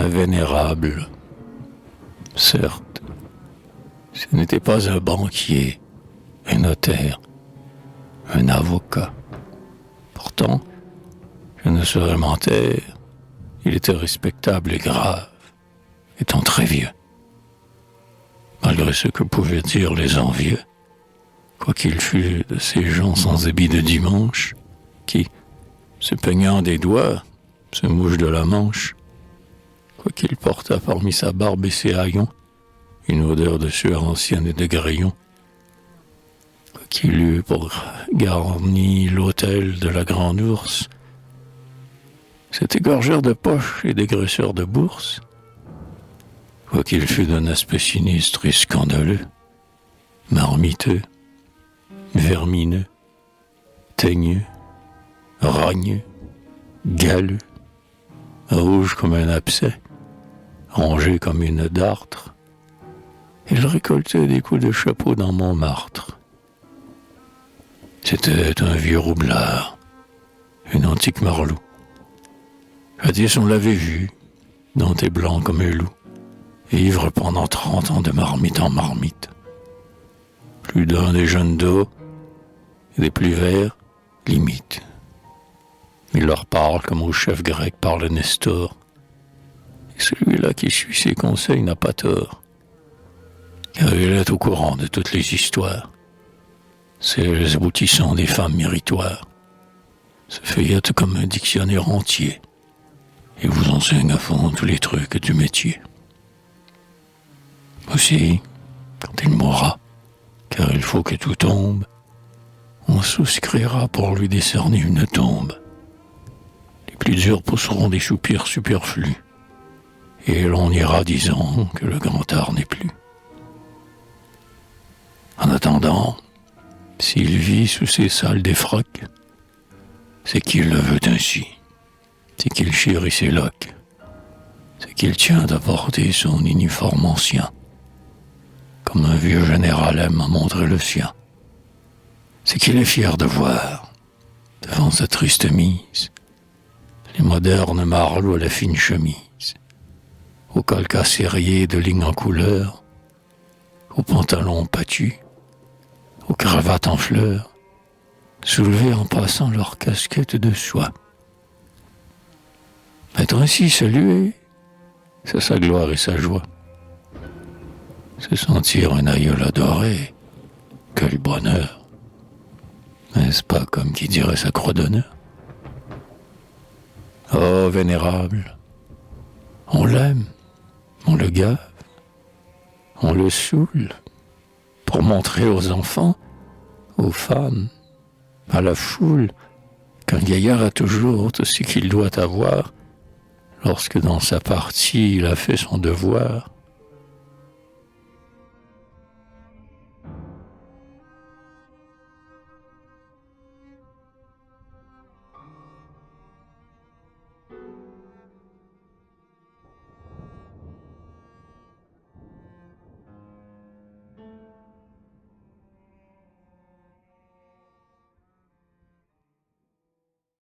un vénérable. Certes, ce n'était pas un banquier, un notaire, un avocat. Pourtant, je ne saurais mentir, il était respectable et grave, étant très vieux. Malgré ce que pouvaient dire les envieux, quoiqu'il fût de ces gens sans habit de dimanche, qui, se peignant des doigts, se mouchent de la manche, quoiqu'il portât parmi sa barbe et ses haillons une odeur de sueur ancienne et de grillon, quoiqu'il eût pour garni l'autel de la grande ours, cet égorgeur de poche et dégraisseur de bourse, quoiqu'il fût d'un aspect sinistre et scandaleux, marmiteux, vermineux, teigneux, ragneux, galeux, rouge comme un abcès, rongé comme une dartre, il récoltait des coups de chapeau dans Montmartre. C'était un vieux roublard, une antique marlot. Jadis on l'avait vu, denté blanc comme un loup, ivre pendant 30 ans de marmite en marmite. Plus d'un des jeunes d'eau, et des plus verts, limite. Il leur parle comme au chef grec parle Nestor. Et celui-là qui suit ses conseils n'a pas tort, car il est au courant de toutes les histoires. C'est les aboutissants des femmes méritoires. Se feuillette comme un dictionnaire entier et vous enseigne à fond tous les trucs du métier. Aussi, quand il mourra, car il faut que tout tombe, on souscrira pour lui décerner une tombe. Les plus durs pousseront des soupirs superflus, et l'on ira disant que le grand art n'est plus. En attendant, s'il vit sous ces salles défroques, c'est qu'il le veut ainsi, c'est qu'il chérit ses loques, c'est qu'il tient à porter son uniforme ancien, comme un vieux général aime à montrer le sien. C'est qu'il est fier de voir, devant sa triste mise, les modernes marlots à la fine chemise, aux cols serrés de lignes en couleur, aux pantalons pattus, aux cravates en fleurs, soulever en passant leur casquette de soie. Être ainsi salué, c'est sa gloire et sa joie. Se sentir un aïeul adoré, quel bonheur. N'est-ce pas comme qui dirait sa croix d'honneur? Oh, vénérable, on l'aime, on le gave, on le saoule, pour montrer aux enfants, aux femmes, à la foule, qu'un gaillard a toujours tout ce qu'il doit avoir lorsque dans sa partie il a fait son devoir.